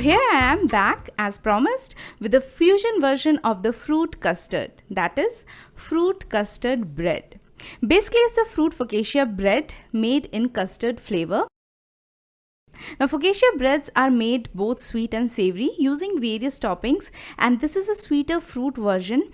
here I am back as promised with a fusion version of the fruit custard, that is fruit custard bread. Basically it's a fruit focaccia bread made in custard flavor. Now focaccia breads are made both sweet and savory using various toppings, and this is a sweeter fruit version.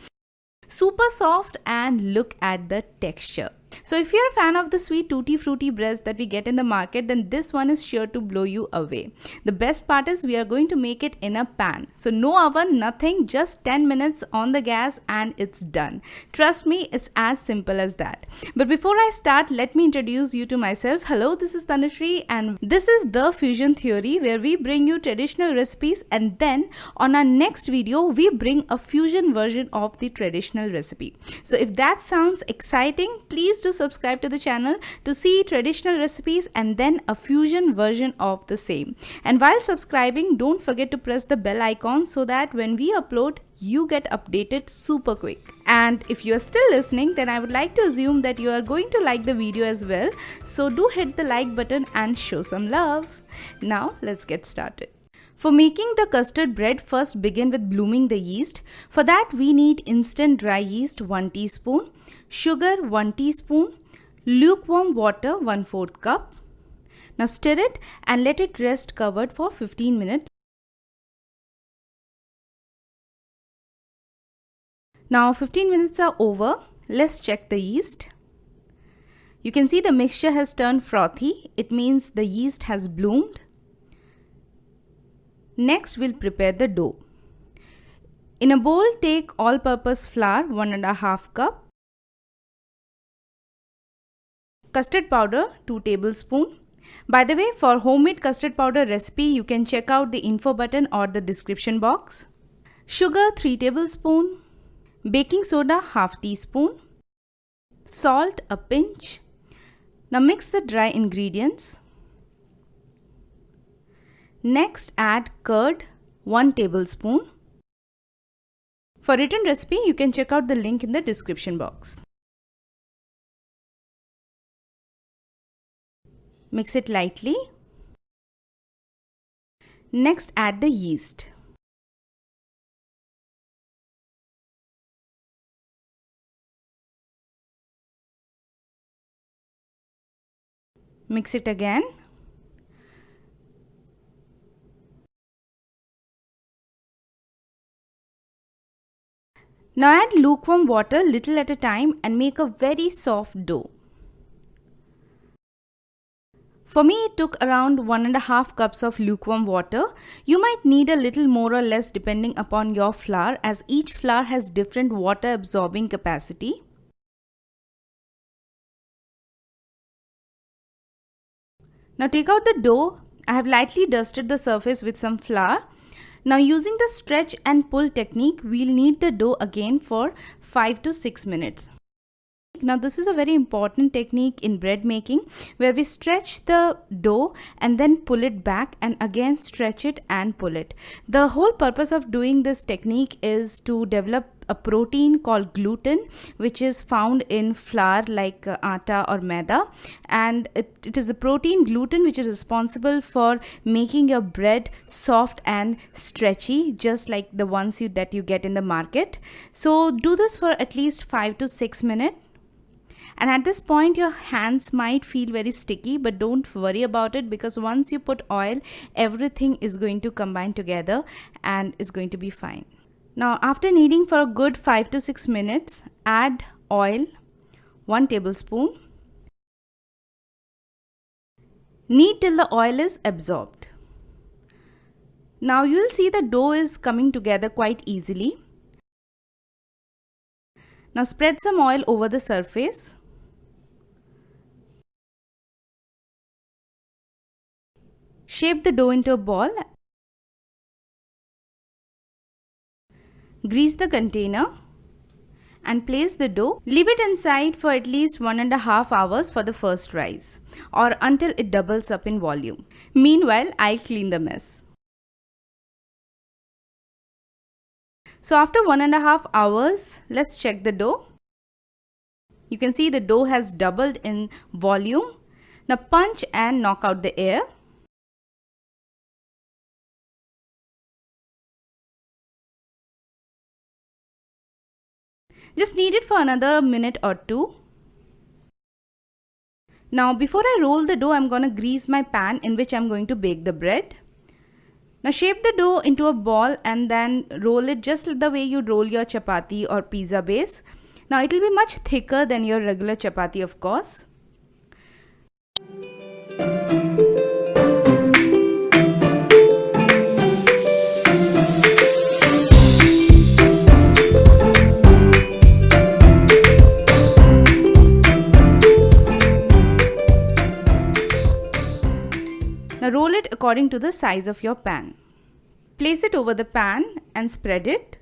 Super soft, and look at the texture. So if you're a fan of the sweet tutti frutti breads that we get in the market, then this one is sure to blow you away. The best part is we are going to make it in a pan. So no oven, nothing, just 10 minutes on the gas and it's done. Trust me, it's as simple as that. But before I start, let me introduce you to myself. Hello, this is Tanushree and this is The Fusion Theory, where we bring you traditional recipes and then on our next video, we bring a fusion version of the traditional recipe. So if that sounds exciting, please do subscribe to the channel to see traditional recipes and then a fusion version of the same. And while subscribing, don't forget to press the bell icon so that when we upload, you get updated super quick. And if you are still listening, then I would like to assume that you are going to like the video as well. So do hit the like button and show some love. Now let's get started. For making the custard bread, first begin with blooming the yeast. For that we need instant dry yeast 1 teaspoon, sugar 1 teaspoon, lukewarm water 1/4 cup. Now stir it and let it rest covered for 15 minutes. Now 15 minutes are over. Let's check the yeast. You can see the mixture has turned frothy. It means the yeast has bloomed. Next, we'll prepare the dough. In a bowl, take all-purpose flour 1.5 cup, custard powder 2 tablespoons. By the way, for homemade custard powder recipe, you can check out the info button or the description box. Sugar 3 tablespoons, baking soda 1/2 teaspoon, salt a pinch. Now mix the dry ingredients. Next, add curd 1 tablespoon. For written recipe, you can check out the link in the description box. Mix it lightly. Next, add the yeast. Mix it again. Now add lukewarm water little at a time and make a very soft dough. For me, it took around 1.5 cups of lukewarm water. You might need a little more or less depending upon your flour, as each flour has different water absorbing capacity. Now take out the dough. I have lightly dusted the surface with some flour. Now using the stretch and pull technique, we'll knead the dough again for 5 to 6 minutes. Now this is a very important technique in bread making, where we stretch the dough and then pull it back and again stretch it and pull it. The whole purpose of doing this technique is to develop a protein called gluten, which is found in flour like atta or maida, and it is the protein gluten which is responsible for making your bread soft and stretchy, just like the ones that you get in the market. So do this for at least 5 to 6 minutes. And at this point your hands might feel very sticky, but don't worry about it, because once you put oil, everything is going to combine together and it's going to be fine. Now after kneading for a good 5 to 6 minutes, add oil 1 tablespoon. Knead till the oil is absorbed. Now you will see the dough is coming together quite easily. Now spread some oil over the surface. Shape the dough into a ball. Grease the container and place the dough. Leave it inside for at least 1.5 hours for the first rise, or until it doubles up in volume. Meanwhile, I'll clean the mess. So after 1.5 hours, let's check the dough. You can see the dough has doubled in volume. Now punch and knock out the air. Just knead it for another minute or two. Now before I roll the dough, I'm going to grease my pan in which I'm going to bake the bread. Now shape the dough into a ball and then roll it just the way you roll your chapati or pizza base. Now it will be much thicker than your regular chapati, of course. Now roll it according to the size of your pan. Place it over the pan and spread it.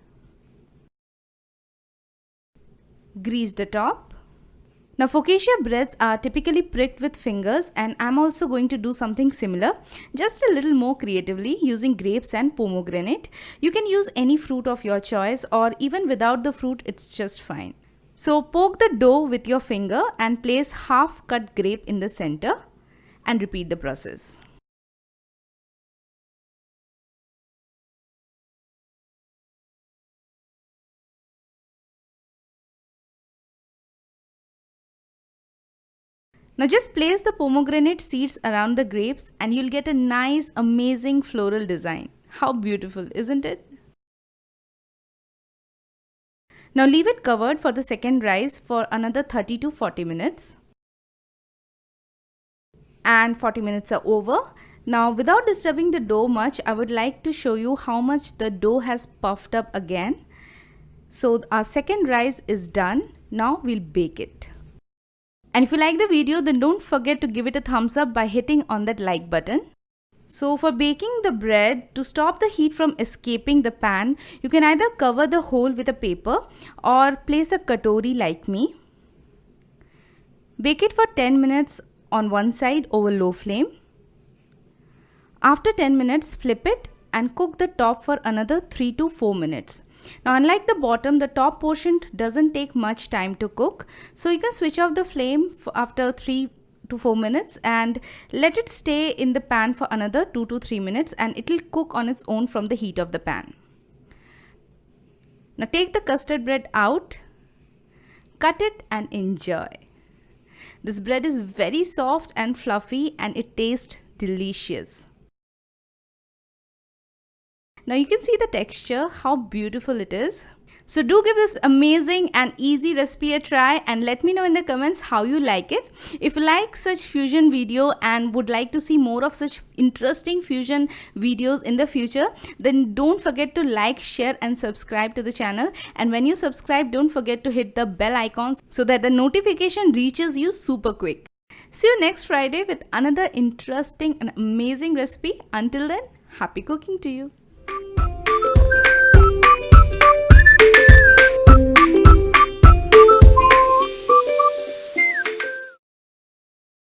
Grease the top. Now focaccia breads are typically pricked with fingers, and I'm also going to do something similar, just a little more creatively using grapes and pomegranate. You can use any fruit of your choice, or even without the fruit, it's just fine. So poke the dough with your finger and place half cut grape in the center and repeat the process. Now just place the pomegranate seeds around the grapes and you'll get a nice, amazing floral design. How beautiful, isn't it? Now leave it covered for the second rise for another 30 to 40 minutes. And 40 minutes are over. Now without disturbing the dough much, I would like to show you how much the dough has puffed up again. So our second rise is done. Now we'll bake it. And if you like the video, then don't forget to give it a thumbs up by hitting on that like button. So for baking the bread, to stop the heat from escaping the pan, you can either cover the hole with a paper or place a katori like me. Bake it for 10 minutes on one side over low flame. After 10 minutes, flip it and cook the top for another 3 to 4 minutes. Now unlike the bottom, the top portion doesn't take much time to cook. So you can switch off the flame after 3 to 4 minutes and let it stay in the pan for another 2 to 3 minutes, and it will cook on its own from the heat of the pan. Now take the custard bread out, cut it and enjoy. This bread is very soft and fluffy and it tastes delicious. Now you can see the texture, how beautiful it is. So do give this amazing and easy recipe a try and let me know in the comments how you like it. If you like such fusion video and would like to see more of such interesting fusion videos in the future, then don't forget to like, share and subscribe to the channel. And when you subscribe, don't forget to hit the bell icon so that the notification reaches you super quick. See you next Friday with another interesting and amazing recipe. Until then, happy cooking to you.